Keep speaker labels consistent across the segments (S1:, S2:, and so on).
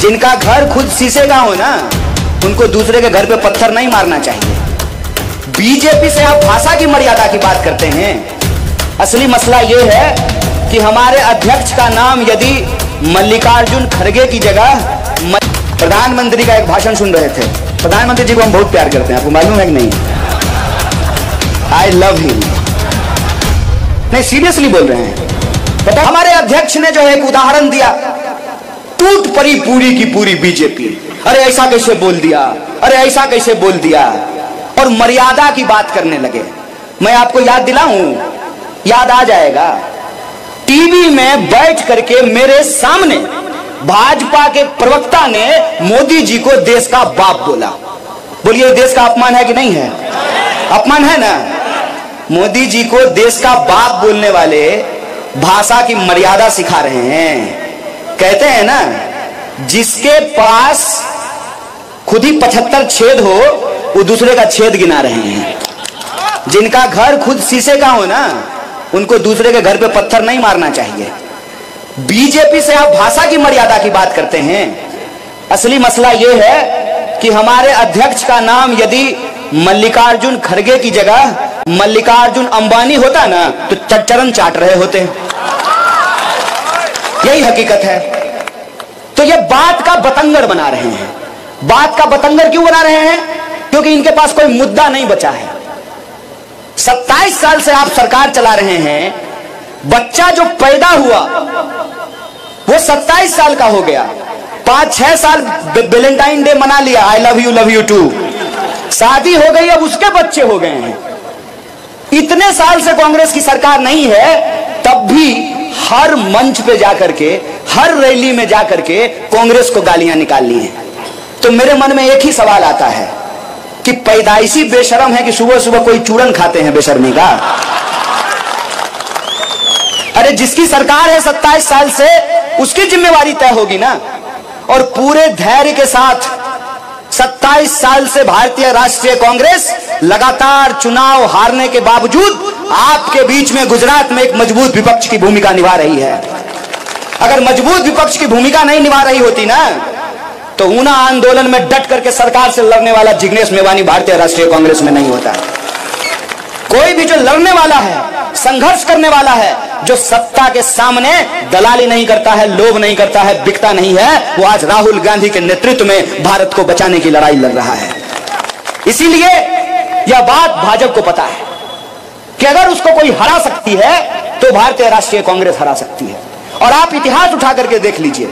S1: जिनका घर खुद शीशे का हो ना, उनको दूसरे के घर पे पत्थर नहीं मारना चाहिए। बीजेपी से आप भाषा की मर्यादा की बात करते हैं। असली मसला यह है कि हमारे अध्यक्ष का नाम यदि मल्लिकार्जुन खड़गे की जगह प्रधानमंत्री का एक भाषण सुन रहे थे। प्रधानमंत्री जी को हम बहुत प्यार करते हैं, आपको मालूम है कि नहीं? I love him. नहीं, सीरियसली बोल रहे हैं। पता हमारे अध्यक्ष ने जो है एक उदाहरण दिया, टूट पड़ी पूरी की पूरी बीजेपी। अरे ऐसा कैसे बोल दिया, अरे ऐसा कैसे बोल दिया, और मर्यादा की बात करने लगे। मैं आपको याद दिलाऊं, याद आ जाएगा। टीवी में बैठ करके मेरे सामने भाजपा के प्रवक्ता ने मोदी जी को देश का बाप बोला। बोलिए, देश का अपमान है कि नहीं है? अपमान है ना। मोदी जी को देश का बाप बोलने वाले भाषा की मर्यादा सिखा रहे हैं। कहते हैं ना, जिसके पास खुद ही 75 छेद हो वो दूसरे का छेद गिना रहे हैं। जिनका घर खुद शीशे का हो ना, उनको दूसरे के घर पे पत्थर नहीं मारना चाहिए। बीजेपी से आप भाषा की मर्यादा की बात करते हैं। असली मसला यह है कि हमारे अध्यक्ष का नाम यदि मल्लिकार्जुन खड़गे की जगह मल्लिकार्जुन अंबानी होता ना, तो चरण चाट रहे होते। यही हकीकत है। तो ये बात का बतंगड़ बना रहे हैं। बात का बतंगड़ क्यों बना रहे हैं? क्योंकि इनके पास कोई मुद्दा नहीं बचा है। 27 साल से आप सरकार चला रहे हैं। बच्चा जो पैदा हुआ वो 27 साल का हो गया। 5-6 साल वैलेंटाइन डे मना लिया, आई लव यू टू। शादी हो गई, अब उसके बच्चे हो गए हैं। इतने साल से कांग्रेस की सरकार नहीं है, तब भी हर मंच पे जाकर के, हर रैली में जाकर के कांग्रेस को गालियां निकालनी है। तो मेरे मन में एक ही सवाल आता है कि पैदाइशी बेशरम है कि सुबह सुबह कोई चूरन खाते हैं बेशर्मी का। अरे जिसकी सरकार है 27 साल से, उसकी जिम्मेवारी तय होगी ना। और पूरे धैर्य के साथ 27 साल से भारतीय राष्ट्रीय कांग्रेस लगातार चुनाव हारने के बावजूद आपके बीच में गुजरात में एक मजबूत विपक्ष की भूमिका निभा रही है। अगर मजबूत विपक्ष की भूमिका नहीं निभा रही होती ना, तो ऊना आंदोलन में डट करके सरकार से लड़ने वाला जिग्नेश मेवानी भारतीय राष्ट्रीय कांग्रेस में नहीं होता। कोई भी जो लड़ने वाला है, संघर्ष करने वाला है, जो सत्ता के सामने दलाली नहीं करता है, लोभ नहीं करता है, बिकता नहीं है, वो आज राहुल गांधी के नेतृत्व में भारत को बचाने की लड़ाई लड़ रहा है। इसीलिए यह बात भाजपा को पता है कि अगर उसको कोई हरा सकती है तो भारतीय राष्ट्रीय कांग्रेस हरा सकती है। और आप इतिहास उठा करके देख लीजिए,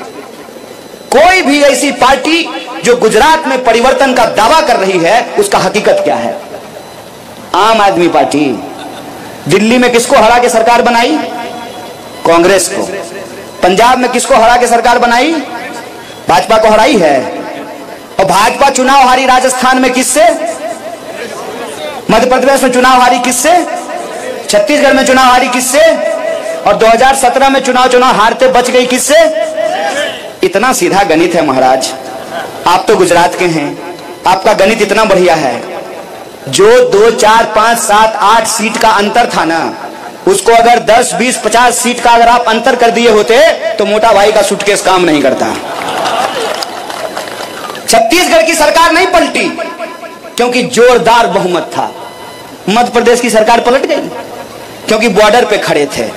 S1: कोई भी ऐसी पार्टी जो गुजरात में परिवर्तन का दावा कर रही है, उसका हकीकत क्या है? आम आदमी पार्टी। दिल्ली में किसको हरा के सरकार बनाई? कांग्रेस को। पंजाब में किसको हरा के सरकार बनाई? भाजपा को हराई है। और भाजपा चुनाव हारी राजस्थान में किससे? मध्य प्रदेश में चुनाव हारी किससे? छत्तीसगढ़ में चुनाव हारी किससे? और 2017 में चुनाव हारते बच गई किससे? इतना सीधा गणित है महाराज। आप तो गुजरात के हैं, आपका गणित इतना बढ़िया है। जो 2, 4, 5, 7, 8 सीट का अंतर था ना, उसको अगर 10, 20, 50 सीट का अगर आप अंतर कर दिए होते तो मोटा भाई का सूटकेस काम नहीं करता। छत्तीसगढ़ की सरकार नहीं पलटी क्योंकि जोरदार बहुमत था। मध्य प्रदेश की सरकार पलट गई क्योंकि बॉर्डर पे खड़े थे।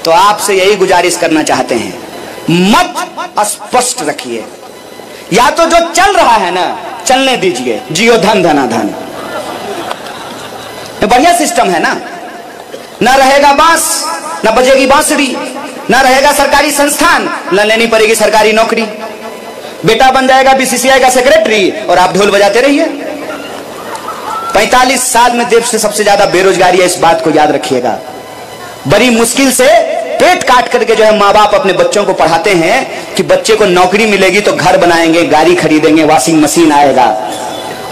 S1: तो आपसे यही गुजारिश करना चाहते हैं, मत स्पष्ट रखिए। या तो जो चल रहा है ना, चलने दीजिए, जियो धन धना धन। बढ़िया सिस्टम है ना। न रहेगा बांस, न बजेगी बांसुरी, न रहेगा सरकारी संस्थान, न लेनी पड़ेगी सरकारी नौकरी। बेटा बन जाएगा बीसीसीआई का सेक्रेटरी और आप ढोल बजाते रहिए। 45 साल में देश से सबसे ज्यादा बेरोजगारी है, इस बात को याद रखिएगा। बड़ी मुश्किल से पेट काट करके जो है माँ बाप अपने बच्चों को पढ़ाते हैं कि बच्चे को नौकरी मिलेगी तो घर बनाएंगे, गाड़ी खरीदेंगे, वॉशिंग मशीन आएगा।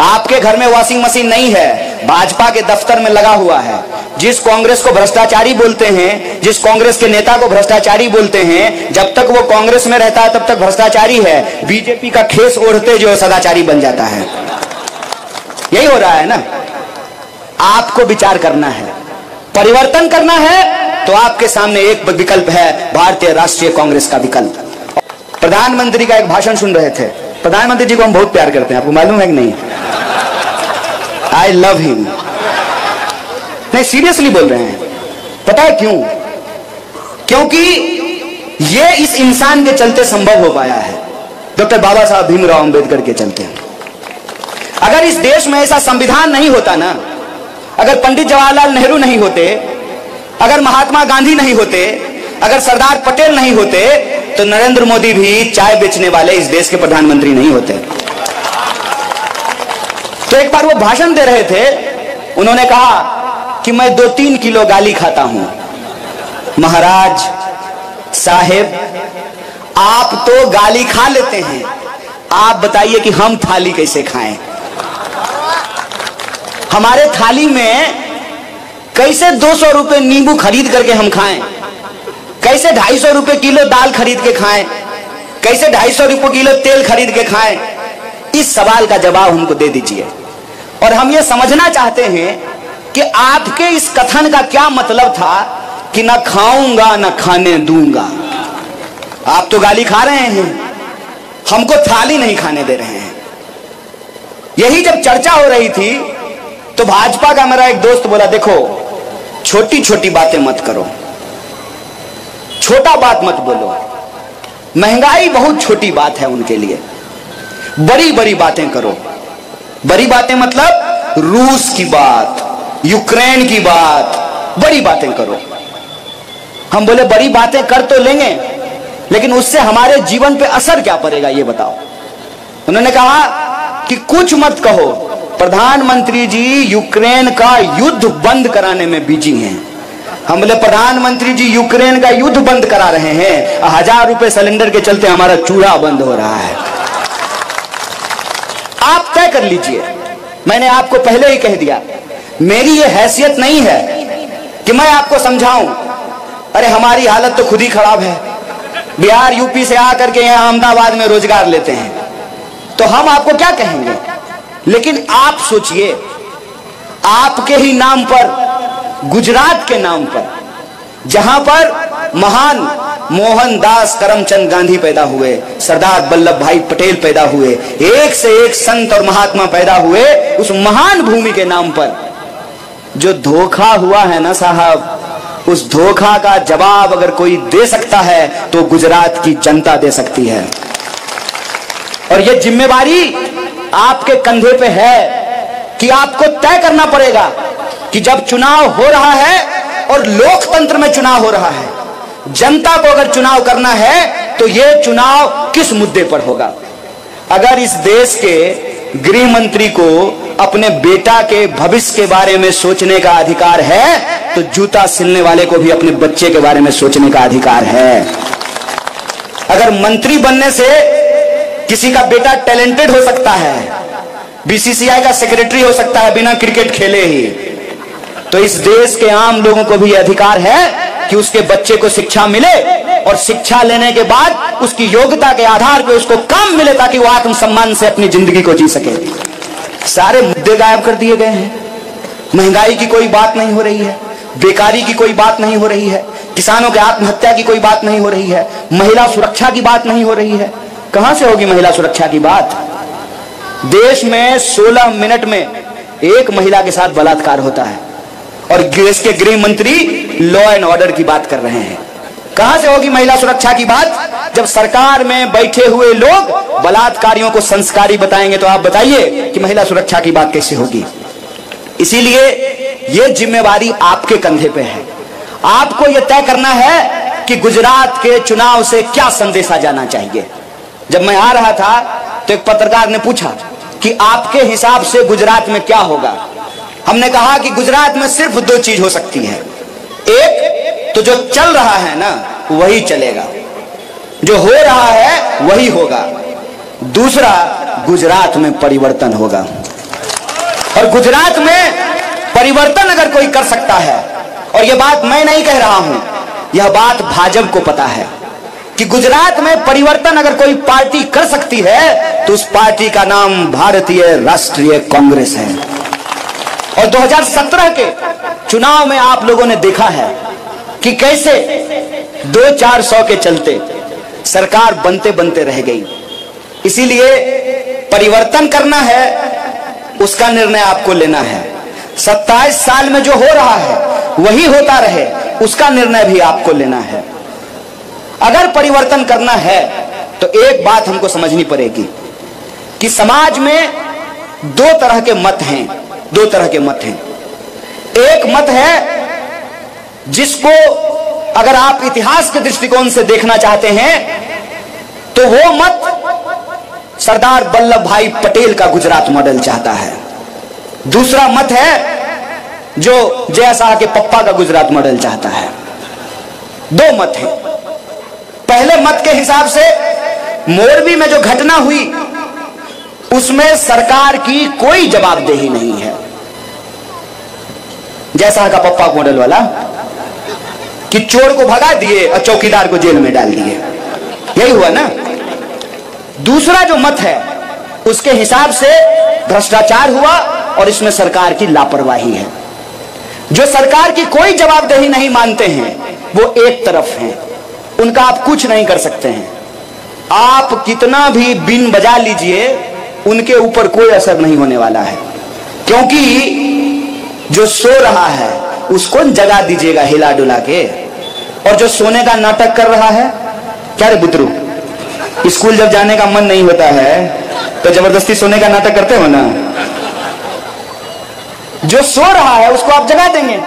S1: आपके घर में वॉशिंग मशीन नहीं है, भाजपा के दफ्तर में लगा हुआ है। जिस कांग्रेस को भ्रष्टाचारी बोलते हैं, जिस कांग्रेस के नेता को भ्रष्टाचारी बोलते हैं, जब तक वो कांग्रेस में रहता है तब तक भ्रष्टाचारी है। बीजेपी का खेस ओढ़ते जो सदाचारी बन जाता है। यही हो रहा है ना। आपको विचार करना है, परिवर्तन करना है, तो आपके सामने एक विकल्प है, भारतीय राष्ट्रीय कांग्रेस का विकल्प। प्रधानमंत्री का एक भाषण सुन रहे थे। प्रधानमंत्री जी को हम बहुत प्यार करते हैं, आपको मालूम है कि नहीं? I love him. नहीं, सीरियसली बोल रहे हैं। पता है क्यों? क्योंकि ये इस इंसान के चलते संभव हो पाया है, डॉक्टर बाबा साहब भीमराव अंबेडकर के चलते। अगर इस देश में ऐसा संविधान नहीं होता ना, अगर पंडित जवाहरलाल नेहरू नहीं होते, अगर महात्मा गांधी नहीं होते, अगर सरदार पटेल नहीं होते, तो नरेंद्र मोदी भी चाय बेचने वाले इस देश के प्रधानमंत्री नहीं होते। तो एक बार वो भाषण दे रहे थे, उन्होंने कहा कि मैं 2-3 किलो गाली खाता हूं। महाराज साहेब, आप तो गाली खा लेते हैं, आप बताइए कि हम थाली कैसे खाएं? हमारे थाली में कैसे 200 रुपए नींबू खरीद करके हम खाएं? कैसे 250 रुपए किलो दाल खरीद के खाएं? कैसे 250 रुपए किलो तेल खरीद के खाएं? इस सवाल का जवाब हमको दे दीजिए। और हम ये समझना चाहते हैं कि आपके इस कथन का क्या मतलब था कि ना खाऊंगा ना खाने दूंगा। आप तो गाली खा रहे हैं, हमको थाली नहीं खाने दे रहे हैं। यही जब चर्चा हो रही थी तो भाजपा का मेरा एक दोस्त बोला, देखो छोटी छोटी बातें मत करो, छोटा बात मत बोलो। महंगाई बहुत छोटी बात है उनके लिए, बड़ी बड़ी बातें करो। बड़ी बातें मतलब रूस की बात, यूक्रेन की बात, बड़ी बातें करो। हम बोले बड़ी बातें कर तो लेंगे, लेकिन उससे हमारे जीवन पे असर क्या पड़ेगा ये बताओ। उन्होंने कहा कि कुछ मत कहो, प्रधानमंत्री जी यूक्रेन का युद्ध बंद कराने में बिजी हैं। हम बोले प्रधानमंत्री जी यूक्रेन का युद्ध बंद करा रहे हैं, 1000 रुपए सिलेंडर के चलते हमारा चूल्हा बंद हो रहा है। आप तय कर लीजिए। मैंने आपको पहले ही कह दिया, मेरी ये हैसियत नहीं है कि मैं आपको समझाऊं। अरे हमारी हालत तो खुद ही खराब है। बिहार यूपी से आकर के यहाँ अहमदाबाद में रोजगार लेते हैं, तो हम आपको क्या कहेंगे? लेकिन आप सोचिए, आपके ही नाम पर, गुजरात के नाम पर, जहां पर महान मोहनदास करमचंद गांधी पैदा हुए, सरदार वल्लभ भाई पटेल पैदा हुए, एक से एक संत और महात्मा पैदा हुए, उस महान भूमि के नाम पर जो धोखा हुआ है ना साहब, उस धोखा का जवाब अगर कोई दे सकता है तो गुजरात की जनता दे सकती है। और यह जिम्मेवारी आपके कंधे पे है कि आपको तय करना पड़ेगा कि जब चुनाव हो रहा है और लोकतंत्र में चुनाव हो रहा है, जनता को अगर चुनाव करना है तो यह चुनाव किस मुद्दे पर होगा। अगर इस देश के गृह मंत्री को अपने बेटा के भविष्य के बारे में सोचने का अधिकार है, तो जूता सिलने वाले को भी अपने बच्चे के बारे में सोचने का अधिकार है। अगर मंत्री बनने से किसी का बेटा टैलेंटेड हो सकता है, बीसीसीआई का सेक्रेटरी हो सकता है बिना क्रिकेट खेले ही, तो इस देश के आम लोगों को भी अधिकार है कि उसके बच्चे को शिक्षा मिले और शिक्षा लेने के बाद उसकी योग्यता के आधार पर उसको काम मिले ताकि वो आत्मसम्मान से अपनी जिंदगी को जी सके। सारे मुद्दे गायब कर दिए गए हैं। महंगाई की कोई बात नहीं हो रही है, बेकारी की कोई बात नहीं हो रही है, किसानों के आत्महत्या की कोई बात नहीं हो रही है, महिला सुरक्षा की बात नहीं हो रही है। कहां से होगी महिला सुरक्षा की बात? देश में 16 मिनट में एक महिला के साथ बलात्कार होता है और देश के गृह मंत्री लॉ एंड ऑर्डर की बात कर रहे हैं। कहां से होगी महिला सुरक्षा की बात जब सरकार में बैठे हुए लोग बलात्कारियों को संस्कारी बताएंगे? तो आप बताइए कि महिला सुरक्षा की बात कैसे होगी? इसीलिए यह जिम्मेवारी आपके कंधे पे है। आपको यह तय करना है कि गुजरात के चुनाव से क्या संदेशा जाना चाहिए। जब मैं आ रहा था तो एक पत्रकार ने पूछा कि आपके हिसाब से गुजरात में क्या होगा। हमने कहा कि गुजरात में सिर्फ 2 चीज हो सकती है। एक तो जो चल रहा है ना वही चलेगा, जो हो रहा है वही होगा। दूसरा, गुजरात में परिवर्तन होगा। और गुजरात में परिवर्तन अगर कोई कर सकता है, और यह बात मैं नहीं कह रहा हूं, यह बात भाजपा को पता है कि गुजरात में परिवर्तन अगर कोई पार्टी कर सकती है तो उस पार्टी का नाम भारतीय राष्ट्रीय कांग्रेस है। और 2017 के चुनाव में आप लोगों ने देखा है कि कैसे 200-400 के चलते सरकार बनते बनते रह गई। इसीलिए परिवर्तन करना है, उसका निर्णय आपको लेना है। 27 साल में जो हो रहा है वही होता रहे, उसका निर्णय भी आपको लेना है। अगर परिवर्तन करना है तो एक बात हमको समझनी पड़ेगी कि समाज में दो तरह के मत हैं, दो तरह के मत हैं। एक मत है जिसको अगर आप इतिहास के दृष्टिकोण से देखना चाहते हैं तो वो मत सरदार वल्लभ भाई पटेल का गुजरात मॉडल चाहता है। दूसरा मत है जो जय शाह के पप्पा का गुजरात मॉडल चाहता है। दो मत हैं। पहले मत के हिसाब से मोरबी में जो घटना हुई उसमें सरकार की कोई जवाबदेही नहीं है। जय शाह का पप्पा मॉडल वाला कि चोर को भगा दिए और चौकीदार को जेल में डाल दिए, यही हुआ ना। दूसरा जो मत है उसके हिसाब से भ्रष्टाचार हुआ और इसमें सरकार की लापरवाही है। जो सरकार की कोई जवाबदेही नहीं मानते हैं वो एक तरफ हैं, उनका आप कुछ नहीं कर सकते हैं। आप कितना भी बीन बजा लीजिए उनके ऊपर कोई असर नहीं होने वाला है, क्योंकि जो सो रहा है उसको जगा दीजिएगा हिला डुला के, और जो सोने का नाटक कर रहा है, क्या रे बुतरू, स्कूल जब जाने का मन नहीं होता है तो जबरदस्ती सोने का नाटक करते हो ना। जो सो रहा है उसको आप जगा देंगे,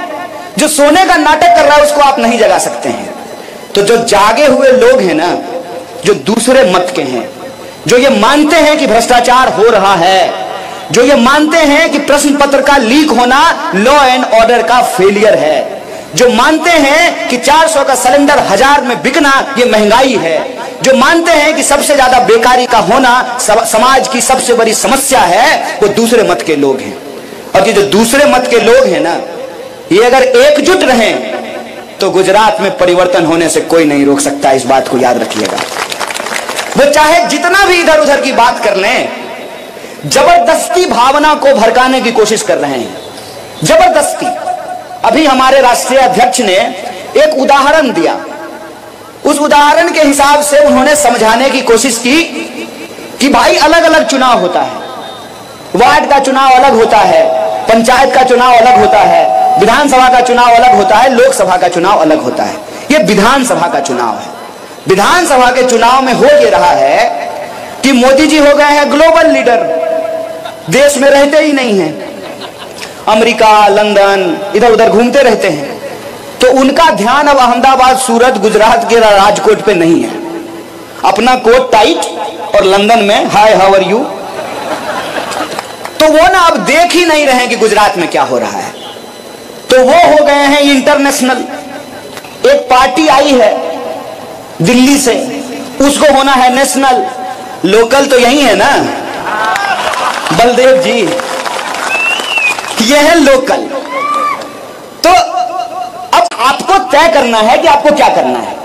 S1: जो सोने का नाटक कर रहा है उसको आप नहीं जगा सकते हैं। तो जो जागे हुए लोग हैं ना, जो दूसरे मत के हैं, जो ये मानते हैं कि भ्रष्टाचार हो रहा है, जो ये मानते हैं कि प्रश्न पत्र का लीक होना लॉ एंड ऑर्डर का फेलियर है, जो मानते हैं कि 400 का सिलेंडर 1000 में बिकना ये महंगाई है, जो मानते हैं कि सबसे ज्यादा बेकारी का होना समाज की सबसे बड़ी समस्या है, वो दूसरे मत के लोग हैं। और ये जो दूसरे मत के लोग हैं ना, ये अगर एकजुट रहें तो गुजरात में परिवर्तन होने से कोई नहीं रोक सकता। इस बात को याद रखिएगा। वो चाहे जितना भी इधर उधर की बात कर लें, जबरदस्ती भावना को भड़काने की कोशिश कर रहे हैं, जबरदस्ती। अभी हमारे राष्ट्रीय अध्यक्ष ने एक उदाहरण दिया, उस उदाहरण के हिसाब से उन्होंने समझाने की कोशिश की कि भाई अलग अलग चुनाव होता है, वार्ड का चुनाव अलग होता है, पंचायत का चुनाव अलग होता है, विधानसभा का चुनाव अलग होता है, लोकसभा का चुनाव अलग होता है। ये विधानसभा का चुनाव है। विधानसभा के चुनाव में हो ये रहा है कि मोदी जी हो गए हैं ग्लोबल लीडर, देश में रहते ही नहीं हैं, अमेरिका, लंदन, इधर उधर घूमते रहते हैं। तो उनका ध्यान अब अहमदाबाद, सूरत, गुजरात के राजकोट पे नहीं है। अपना कोट टाइट और लंदन में हाय हाउ आर यू। तो वो ना अब देख ही नहीं रहे कि गुजरात में क्या हो रहा है, तो वो हो गए हैं इंटरनेशनल। एक पार्टी आई है दिल्ली से, उसको होना है नेशनल। लोकल तो यही है ना, बलदेव जी, ये है लोकल। तो अब आपको तय करना है कि आपको क्या करना है।